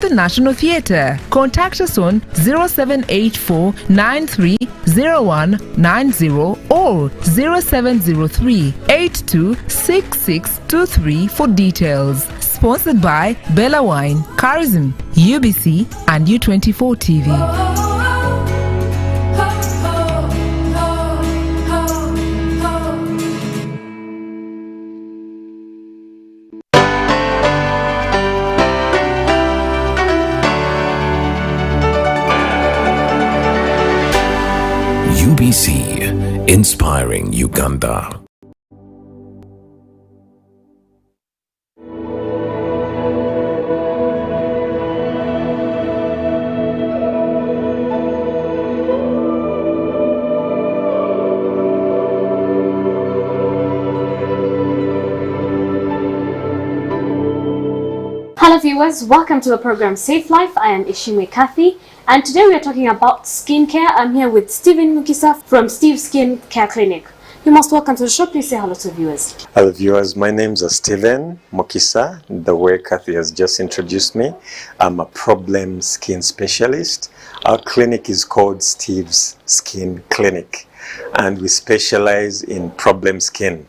the National Theatre. Contact us on 0784 930190 or 0703 826623 for details. Sponsored by Bella Wine, Charism, UBC and U24 TV. UBC, inspiring Uganda. Hello viewers, welcome to the program Safe Life. I am Ishimwe Kathy, and today we are talking about skincare. I'm here with Stephen Mukisa from Steve's Skin Care Clinic. You must welcome to the show. Please say hello to viewers. Hello viewers, my name is Stephen Mukisa. The way Kathy has just introduced me, I'm a problem skin specialist. Our clinic is called Steve's Skin Clinic, and we specialize in problem skin.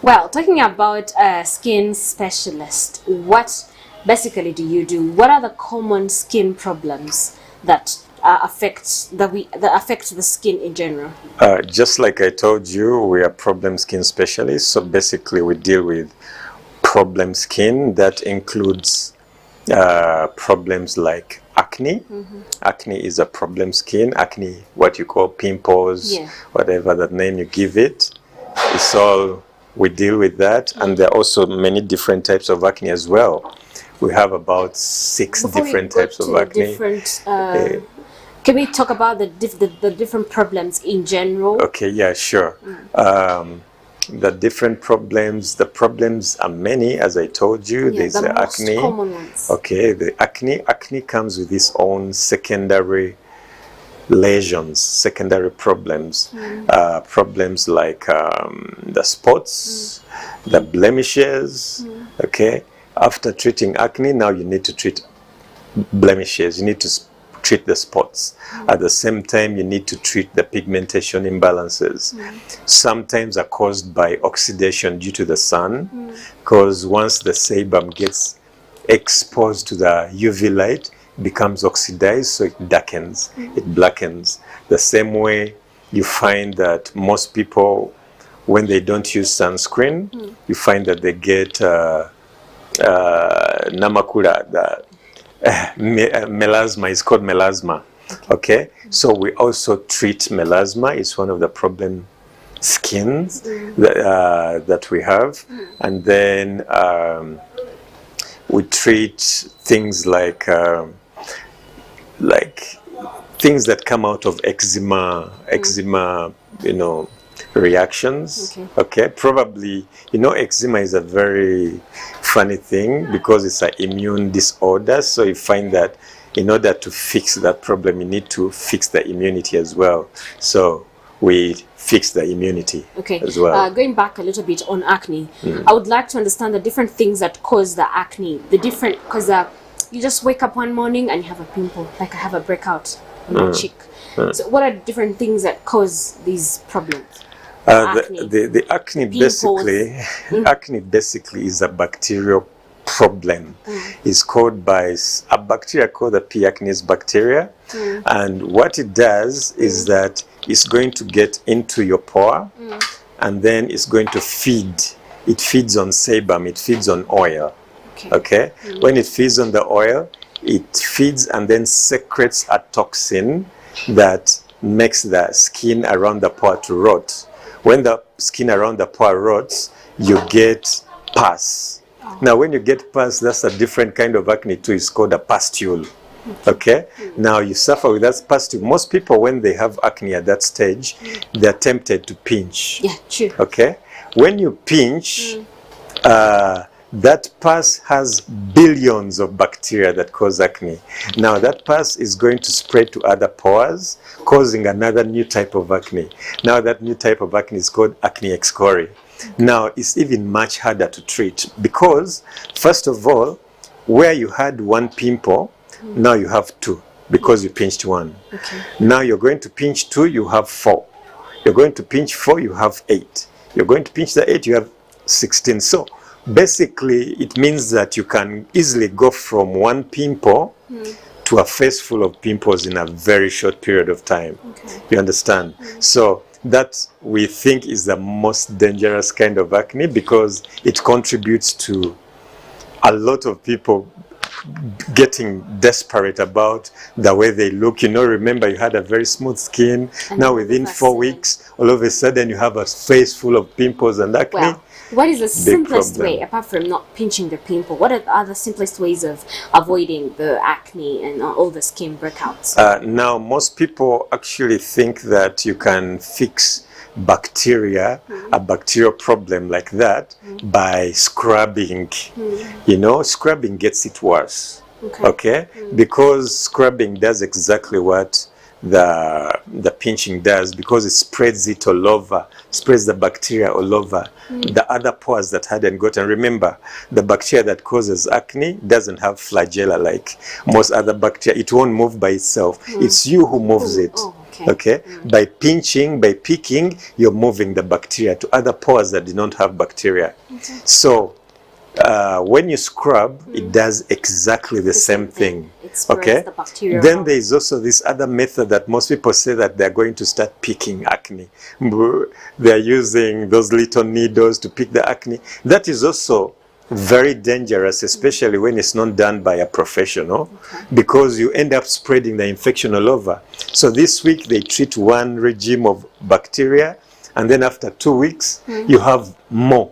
Well, talking about a skin specialist, what basically do you do? What are the common skin problems that affect the skin in general? Just like I told you, we are problem skin specialists. So basically, we deal with problem skin that includes problems like acne. Acne is a problem skin. Acne, what you call pimples, whatever that name you give it, it's all. We deal with that, and there are also many different types of acne as well. We have about 6 different types of acne. Can we talk about the different problems in general? Okay, yeah, sure. The different problems, the problems are many, as I told you. There's the acne. Common ones. Okay, the acne comes with its own secondary lesions, secondary problems, problems like the spots, the blemishes. Okay, after treating acne, now you need to treat blemishes. You need to treat the spots. At the same time, you need to treat the pigmentation imbalances. Sometimes are caused by oxidation due to the sun, because once the sebum gets exposed to the UV light, becomes oxidized, so it darkens, it blackens. The same way you find that most people, when they don't use sunscreen, you find that they get namakura, melasma. It's called melasma. Okay, so we also treat melasma. It's one of the problem skins that we have, and then we treat things like things that come out of eczema, reactions. Okay, probably, eczema is a very funny thing because it's an immune disorder. So you find that in order to fix that problem, you need to fix the immunity as well. So we fix the immunity as well. Going back a little bit on acne, I would like to understand the different things that cause the acne. Because you just wake up one morning and you have a pimple, like I have a breakout on my cheek. So what are the different things that cause these problems? The acne basically, acne basically is a bacterial problem. It's caused by a bacteria called the P. acnes bacteria, and what it does is that it's going to get into your pore, and then it's going to feed. It feeds on sebum. It feeds on oil. Okay. When it feeds on the oil, it feeds and then secretes a toxin that makes the skin around the pore to rot. When the skin around the pore rots, you get pus. Now, when you get pus, that's a different kind of acne too. It's called a pustule. Okay. Now you suffer with that pustule. Most people, when they have acne at that stage, they're tempted to pinch. Yeah, true. Okay. When you pinch, that pus has billions of bacteria that cause acne. Now that pus is going to spread to other pores, causing another new type of acne. Now that new type of acne is called acne excoriae. Now it's even much harder to treat because, first of all, where you had one pimple, now you have two because you pinched one. Okay. Now you're going to pinch 2, you have 4. You're going to pinch 4, you have 8. You're going to pinch the 8, you have 16. So basically it means that you can easily go from one pimple to a face full of pimples in a very short period of time. Okay. You understand? So that we think is the most dangerous kind of acne because it contributes to a lot of people getting desperate about the way they look. You know, remember you had a very smooth skin. And now within 4 weeks, all of a sudden you have a face full of pimples and acne. Well, what is the simplest problem. way, apart from not pinching the pimple, what are the simplest ways of avoiding the acne and all the skin breakouts? Now, most people actually think that you can fix bacteria, a bacterial problem like that, by scrubbing. You know, scrubbing gets it worse. Okay? Because scrubbing does exactly what the pinching does, because it spreads it all over, spreads the bacteria all over the other pores that hadn't gotten. Remember, the bacteria that causes acne doesn't have flagella like most other bacteria. It won't move by itself. It's you who moves it. Okay? By pinching, by picking, you're moving the bacteria to other pores that do not have bacteria. So when you scrub, it does exactly the same thing. Okay? The bacteria then there is also this other method that most people say that they're going to start picking acne. They're using those little needles to pick the acne. That is also very dangerous, especially when it's not done by a professional, because you end up spreading the infection all over. So this week they treat one regime of bacteria, and then after 2 weeks you have more.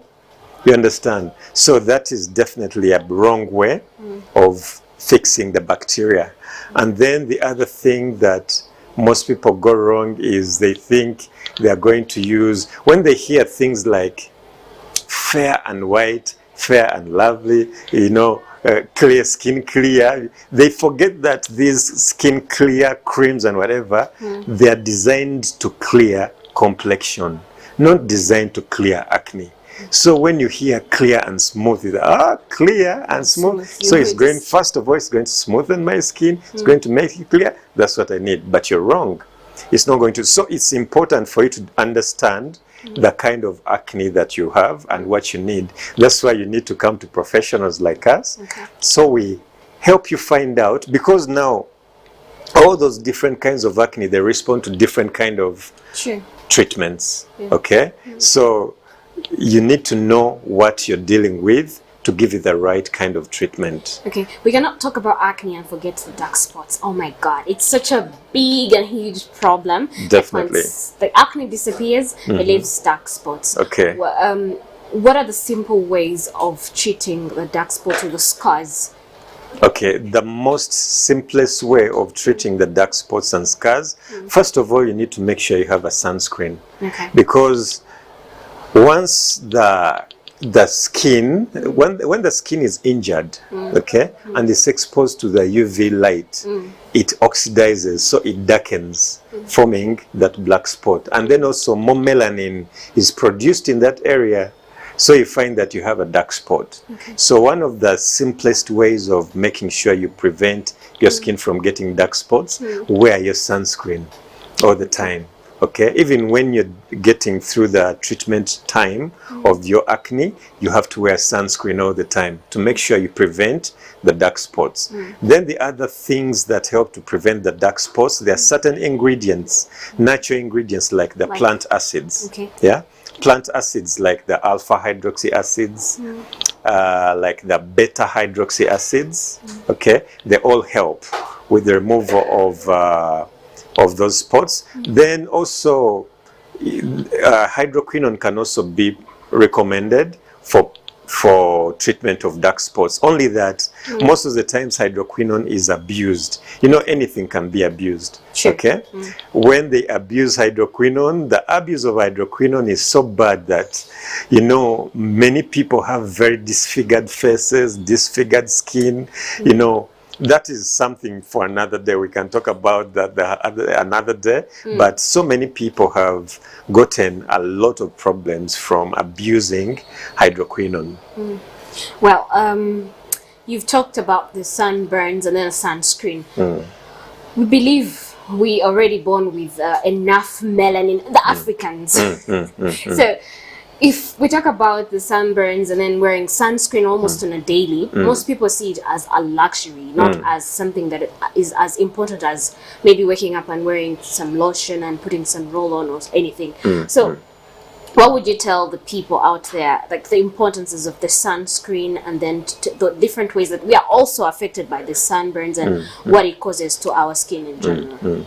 You understand? So that is definitely a wrong way of fixing the bacteria. And then the other thing that most people go wrong is they think they are going to use, when they hear things like fair and white, fair and lovely, you know, clear skin clear, they forget that these skin clear creams and whatever, they are designed to clear complexion, not designed to clear acne. So when you hear clear and smooth, it's clear and smooth. So it's going, first of all, it's going to smoothen my skin. It's going to make it clear. That's what I need. But you're wrong. It's not going to. So it's important for you to understand the kind of acne that you have and what you need. That's why you need to come to professionals like us. So we help you find out, because now all those different kinds of acne, they respond to different kind of treatments. Okay? So you need to know what you're dealing with to give you the right kind of treatment. Okay, we cannot talk about acne and forget the dark spots. Oh my god, it's such a big and huge problem. Definitely. Once the acne disappears, it leaves dark spots. Okay. What are the simple ways of treating the dark spots or the scars? Okay, the most simplest way of treating the dark spots and scars, first of all, you need to make sure you have a sunscreen. Because once the skin, when the skin is injured, okay, and it's exposed to the UV light, it oxidizes, so it darkens, forming that black spot. And then also more melanin is produced in that area, so you find that you have a dark spot. So one of the simplest ways of making sure you prevent your skin from getting dark spots, wear your sunscreen all the time. Okay, even when you're getting through the treatment time of your acne, you have to wear sunscreen all the time to make sure you prevent the dark spots. Then the other things that help to prevent the dark spots, there are certain ingredients, natural ingredients like the plant acids. Yeah, plant acids like the alpha hydroxy acids, like the beta hydroxy acids. Okay, they all help with the removal of those spots. Then also hydroquinone can also be recommended for treatment of dark spots, only that most of the times hydroquinone is abused. You know, anything can be abused. Okay, when they abuse hydroquinone, the abuse of hydroquinone is so bad that, you know, many people have very disfigured faces, disfigured skin. You know, that is something for another day. We can talk about that another day. But so many people have gotten a lot of problems from abusing hydroquinone. Well, you've talked about the sunburns and then a sunscreen. We believe we already born with enough melanin, the Africans. So if we talk about the sunburns and then wearing sunscreen almost on a daily, most people see it as a luxury, not as something that is as important as maybe waking up and wearing some lotion and putting some roll-on or anything. So what would you tell the people out there, like the importances of the sunscreen and then the different ways that we are also affected by the sunburns and what it causes to our skin in general?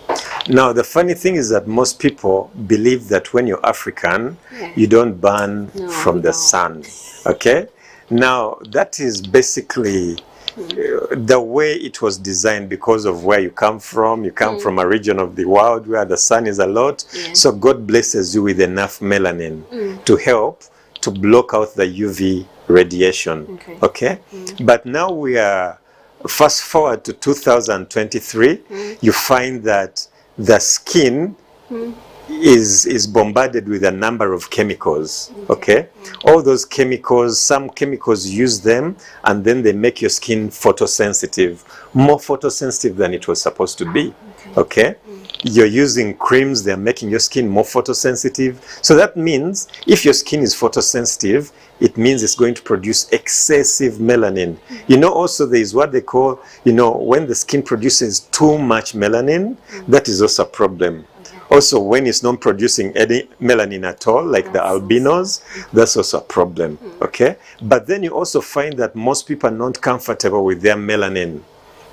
Now, the funny thing is that most people believe that when you're African, you don't burn from the sun. Okay? Now, that is basically the way it was designed because of where you come from. You come from a region of the world where the sun is a lot. So God blesses you with enough melanin to help to block out the UV radiation. Okay? But now we are, fast forward to 2023, you find that the skin is bombarded with a number of chemicals. Okay? All those chemicals, some chemicals use them and then they make your skin photosensitive, more photosensitive than it was supposed to be. Okay? You're using creams, they're making your skin more photosensitive. So that means if your skin is photosensitive, it means it's going to produce excessive melanin. You know, also there is what they call, you know, when the skin produces too much melanin, that is also a problem. Also, when it's not producing any melanin at all, like the albinos, that's also a problem. Okay? But then you also find that most people are not comfortable with their melanin.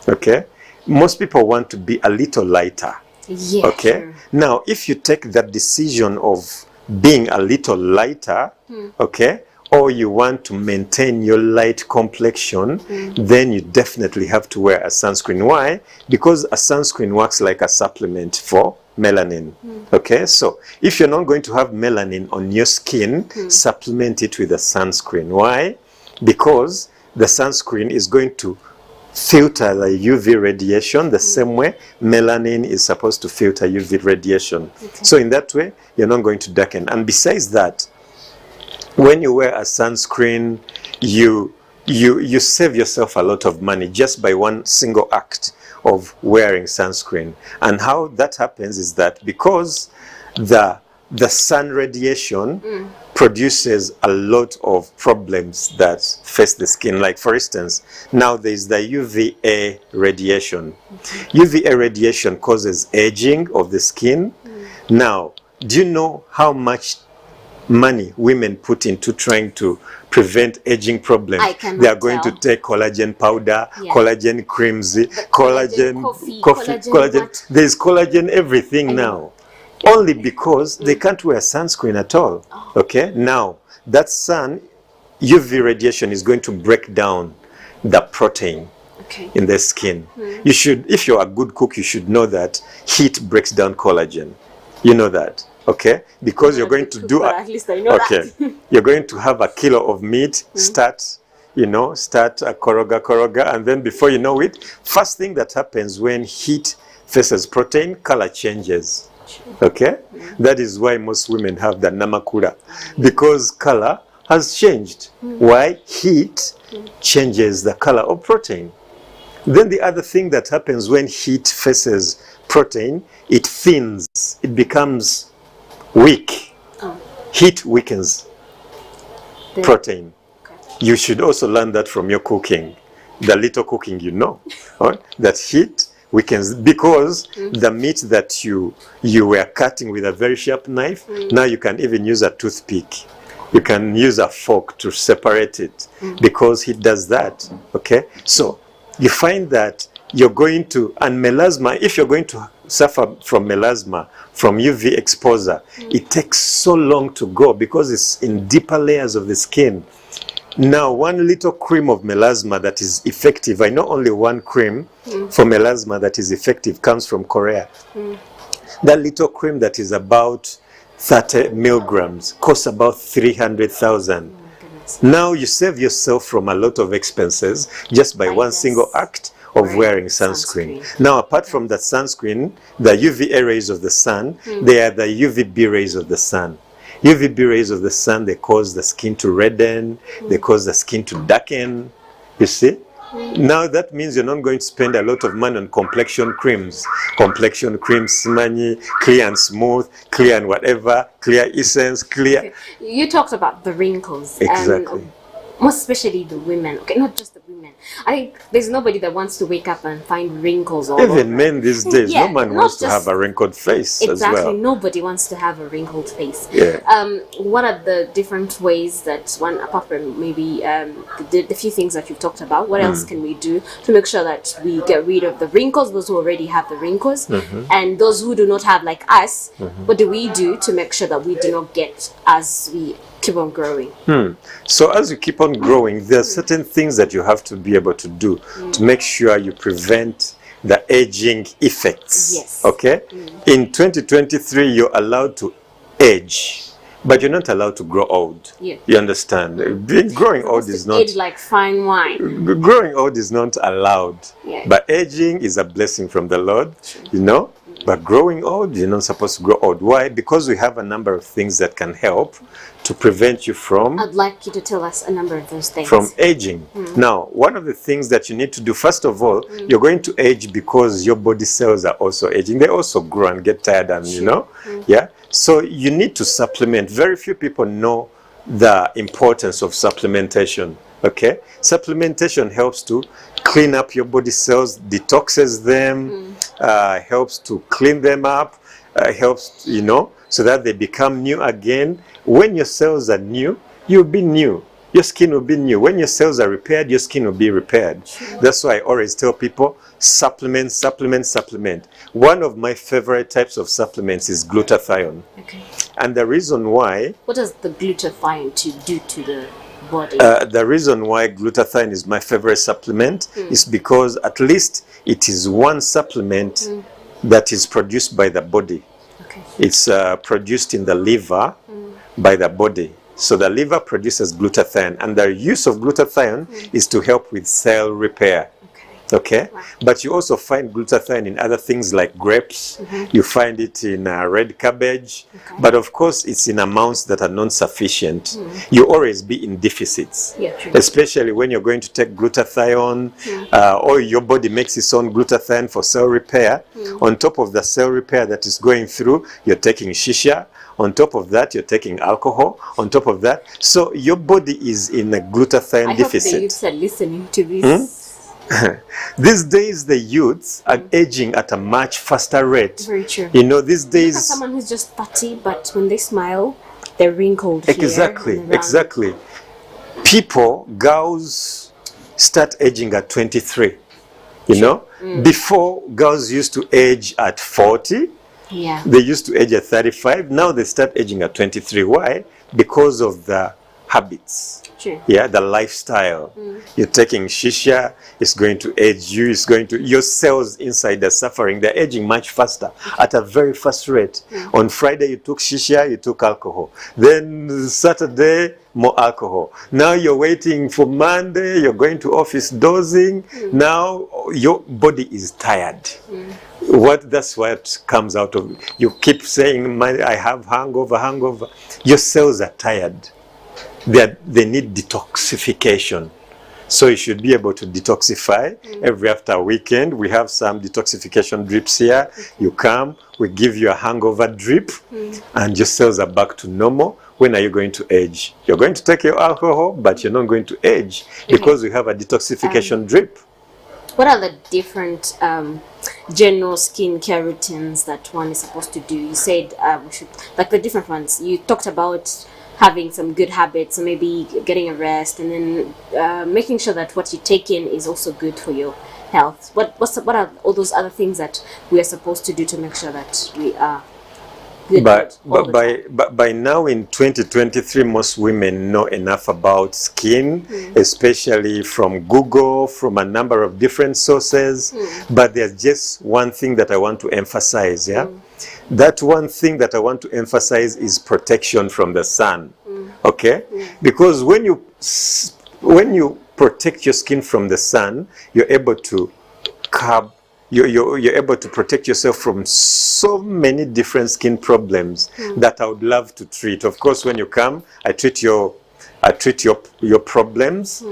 Okay? Most people want to be a little lighter. Okay? Now, if you take that decision of being a little lighter, okay, or you want to maintain your light complexion, then you definitely have to wear a sunscreen. Why? Because a sunscreen works like a supplement for melanin. Okay, so if you're not going to have melanin on your skin, supplement it with a sunscreen. Why? Because the sunscreen is going to filter the UV radiation the same way melanin is supposed to filter UV radiation. So in that way, you're not going to darken. And besides that, when you wear a sunscreen, you save yourself a lot of money just by one single act of wearing sunscreen. And how that happens is that because the sun radiation produces a lot of problems that face the skin. Like for instance, now there's the UVA radiation. UVA radiation causes aging of the skin. Now, do you know how much money women put into trying to prevent aging problems? They are going to take collagen powder, collagen creams, collagen coffee. There's collagen everything now. Only because they can't wear sunscreen at all. Okay? Now, that sun, UV radiation is going to break down the protein in the skin. You should, if you're a good cook, you should know that heat breaks down collagen. You know that. Okay, because you're going to do at least I know that. You're going to have a kilo of meat, start a koroga, and then before you know it, first thing that happens when heat faces protein, color changes. Okay, that is why most women have the namakura, because color has changed. Why? Heat changes the color of protein. Then the other thing that happens when heat faces protein, it thins, it becomes weak. Heat weakens protein. You should also learn that from your cooking, the little cooking you know, that heat weakens, because the meat that you were cutting with a very sharp knife, now you can even use a toothpick. You can use a fork to separate it, because heat does that. Okay, so you find that you're going to, and melasma, if you're going to suffer from melasma, from UV exposure, it takes so long to go because it's in deeper layers of the skin. Now, one little cream of melasma that is effective, I know only one cream for melasma that is effective comes from Korea. That little cream that is about 30 milligrams costs about 300,000. Now you save yourself from a lot of expenses just by one single act of wearing sunscreen. Now, apart from that sunscreen, the UVA rays of the sun, they are the UVB rays of the sun. UVB rays of the sun, they cause the skin to redden, they cause the skin to darken, you see? Now that means you're not going to spend a lot of money on complexion creams. Complexion creams, Simanyi, clear and smooth, clear and whatever, clear essence, clear. Okay. You talked about the wrinkles. Exactly. Most especially the women. Okay, not just the women. I think there's nobody that wants to wake up and find wrinkles all over. Even men these days, Yeah, no man not wants to just- have a wrinkled face Exactly. as well. Nobody wants to have a wrinkled face. Yeah. What are the different ways that one, apart from maybe the few things that you've talked about, what else can we do to make sure that we get rid of the wrinkles, those who already have the wrinkles, and those who do not have, like us, what do we do to make sure that we do not get as we keep on growing? So as you keep on growing, there are certain things that you have to be able to do to make sure you prevent the aging effects. Yes. Okay? In 2023, you're allowed to age, but you're not allowed to grow old. Yeah. You understand? Growing old is not... Age like fine wine. Growing old is not allowed. Yeah. But aging is a blessing from the Lord, you know? But growing old, you're not supposed to grow old. Why? Because we have a number of things that can help to prevent you from I'd like you to tell us a number of those things. from aging. Now, one of the things that you need to do, first of all, you're going to age because your body cells are also aging. They also grow and get tired and, you know, yeah? So you need to supplement. Very few people know the importance of supplementation, okay? Supplementation helps to clean up your body cells, detoxes them, helps to clean them up, helps, you know, so that they become new again. When your cells are new, you'll be new. Your skin will be new. When your cells are repaired, your skin will be repaired. That's why I always tell people, supplement, supplement, supplement. One of my favorite types of supplements is glutathione. Okay. And the reason why, What does the glutathione to do to the body? the reason why glutathione is my favorite supplement is because at least it is one supplement that is produced by the body. Okay. It's produced in the liver by the body. So the liver produces glutathione, and the use of glutathione is to help with cell repair. Okay, but you also find glutathione in other things like grapes. You find it in red cabbage, but of course it's in amounts that are not sufficient. You always be in deficits, Yeah, true. especially when you're going to take glutathione, or your body makes its own glutathione for cell repair. On top of the cell repair that is going through, you're taking shisha. On top of that, you're taking alcohol. On top of that, so your body is in a glutathione I hope the deficit. youths are listening to this. These days, the youths are aging at a much faster rate. Very true. You know, these Look at days... someone who's just 30, but when they smile, they're wrinkled here Exactly, and around. exactly. Girls start aging at 23. You know? Before, girls used to age at 40. Yeah. They used to age at 35. Now they start aging at 23. Why? Because of the habits. True. Yeah, the lifestyle. You're taking shisha, it's going to age you, your cells inside are suffering. They're aging much faster at a very fast rate. On Friday you took shisha, you took alcohol. Then Saturday, more alcohol. Now you're waiting for Monday, you're going to office dozing. Now your body is tired. That's what comes out of, you keep saying, I have hangover. Your cells are tired. They need detoxification. So you should be able to detoxify every after a weekend. We have some detoxification drips here. You come, we give you a hangover drip, and your cells are back to normal. When are you going to age? You're going to take your alcohol, but you're not going to age because you have a detoxification drip. What are the different general skincare routines that one is supposed to do? You said we should, like the different ones. You talked about having some good habits, so maybe getting a rest, and then making sure that what you take in is also good for your health. What are all those other things that we are supposed to do to make sure that we are good? But by now in 2023, most women know enough about skin, especially from Google, from a number of different sources. But there's just one thing that I want to emphasize, yeah? That one thing that I want to emphasize is protection from the sun, okay? Because when you protect your skin from the sun, you're able to you're able to protect yourself from so many different skin problems that I would love to treat. Of course, when you come, I treat your problems.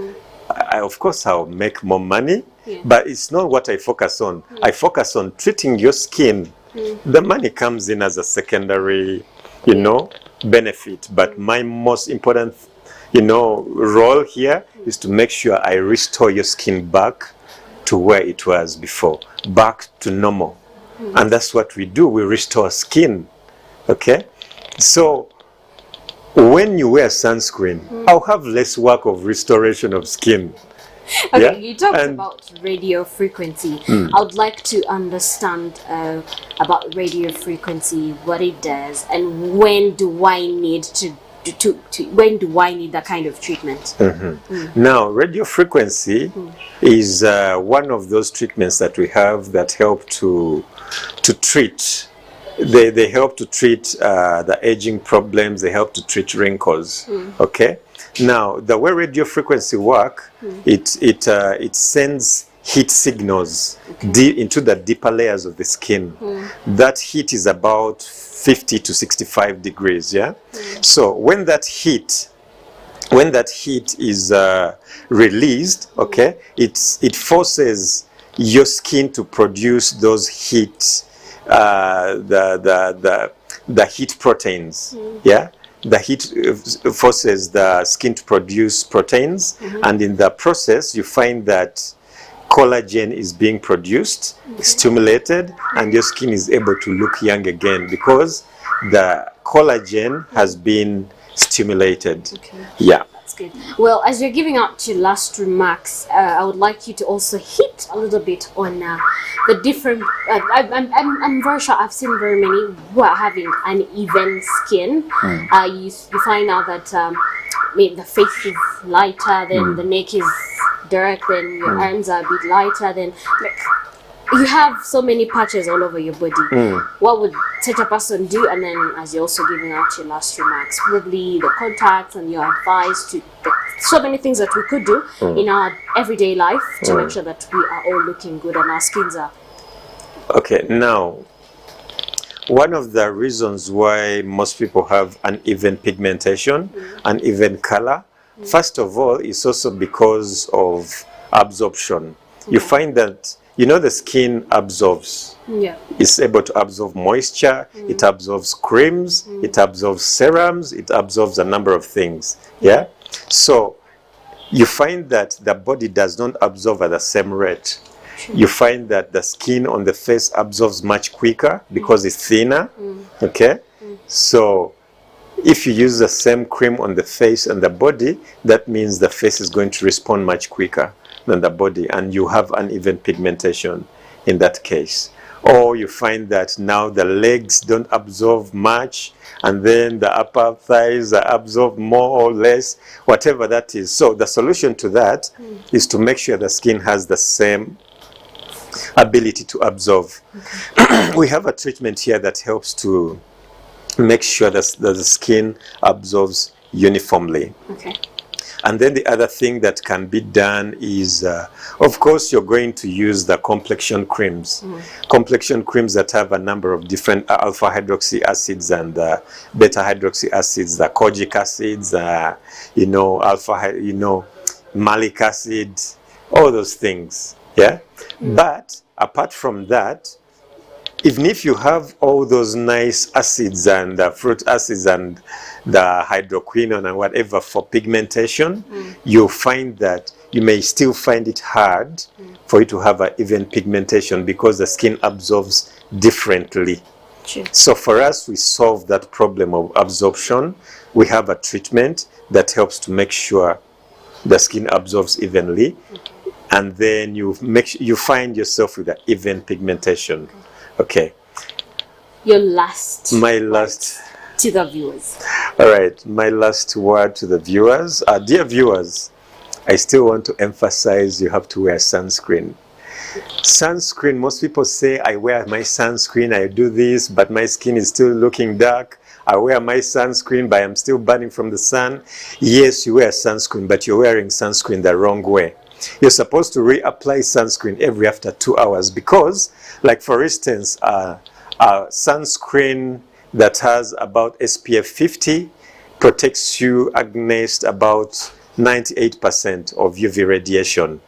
of course I'll make more money, but it's not what I focus on. I focus on treating your skin. The money comes in as a secondary, benefit. But my most important, role here is to make sure I restore your skin back to where it was before, back to normal. And that's what we do. We restore skin. Okay? So when you wear sunscreen, I'll have less work of restoration of skin. Okay, you talked about radio frequency. I would like to understand about radio frequency, what it does, and when do I need when do I need that kind of treatment? Now, radio frequency is one of those treatments that we have that help to treat. They help to treat the aging problems. They help to treat wrinkles. Okay. Now, the way radio frequency work, it sends heat signals into the deeper layers of the skin. That heat is about 50 to 65 degrees. Yeah. So when that heat is released, okay, it forces your skin to produce those heat, the heat proteins. Yeah. The heat forces the skin to produce proteins, and in the process you find that collagen is being produced, stimulated, and your skin is able to look young again because the collagen has been stimulated. Yeah. That's good. Well, as you're giving out your last remarks, I would like you to also hit a little bit on the different. I'm very sure I've seen very many who are having uneven skin. You find out that maybe the face is lighter, then the neck is dark, then your arms are a bit lighter, then you have so many patches all over your body. What would such a person do? And then, as you're also giving out your last remarks, probably the contacts and your advice to so many things that we could do in our everyday life to make sure that we are all looking good and our skins are. Okay, now, one of the reasons why most people have uneven pigmentation, uneven color, first of all, is also because of absorption. You find that the skin absorbs. It's able to absorb moisture, it absorbs creams, it absorbs serums, it absorbs a number of things. Yeah? So you find that the body does not absorb at the same rate. You find that the skin on the face absorbs much quicker because it's thinner. Okay? So if you use the same cream on the face and the body, that means the face is going to respond much quicker than the body, and you have uneven pigmentation in that case. Or you find that now the legs don't absorb much, and then the upper thighs absorb more or less, whatever that is. So the solution to that is to make sure the skin has the same ability to absorb. We have a treatment here that helps to make sure that the skin absorbs uniformly. And then the other thing that can be done is, of course, you're going to use the complexion creams. Complexion creams that have a number of different alpha hydroxy acids and beta hydroxy acids, the kojic acids, malic acid, all those things. Yeah. But apart from that, even if you have all those nice acids and fruit acids and the hydroquinone and whatever for pigmentation, you'll find that you may still find it hard for you to have an even pigmentation because the skin absorbs differently. So for us, we solve that problem of absorption. We have a treatment that helps to make sure the skin absorbs evenly, and then you find yourself with an even pigmentation. Okay. Your last. My last. To the viewers. All right. My last word to the viewers. Dear viewers, I still want to emphasize you have to wear sunscreen. Sunscreen, most people say, I wear my sunscreen, I do this, but my skin is still looking dark. I wear my sunscreen, but I'm still burning from the sun. Yes, you wear sunscreen, but you're wearing sunscreen the wrong way. You're supposed to reapply sunscreen every after 2 hours because, like for instance, sunscreen that has about SPF 50 protects you against about 98% of UV radiation,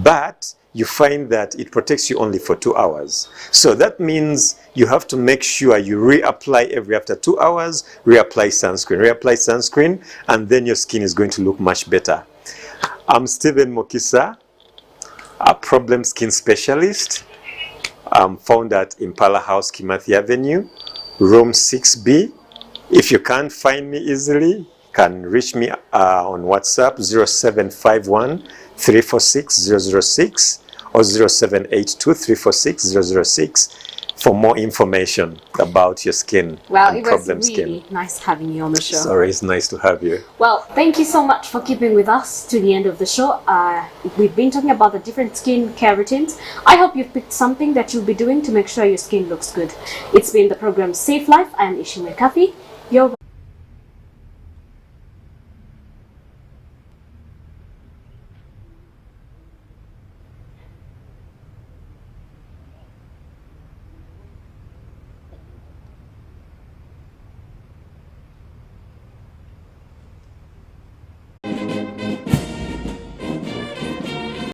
but you find that it protects you only for 2 hours. So that means you have to make sure you reapply every after 2 hours, reapply sunscreen, and then your skin is going to look much better. I'm Stephen Mokisa, a problem skin specialist. I'm found at Impala House, Kimathi Avenue, room 6B. If you can't find me easily, you can reach me on WhatsApp 0751 346 006 or 0782 346 006 for more information about your skin and problem skin. Well, it was really nice having you on the show. Sorry, it's nice to have you. Well, thank you so much for keeping with us to the end of the show. We've been talking about the different skin care routines. I hope you've picked something that you'll be doing to make sure your skin looks good. It's been the program Safe Life. I am Ishime Kafi.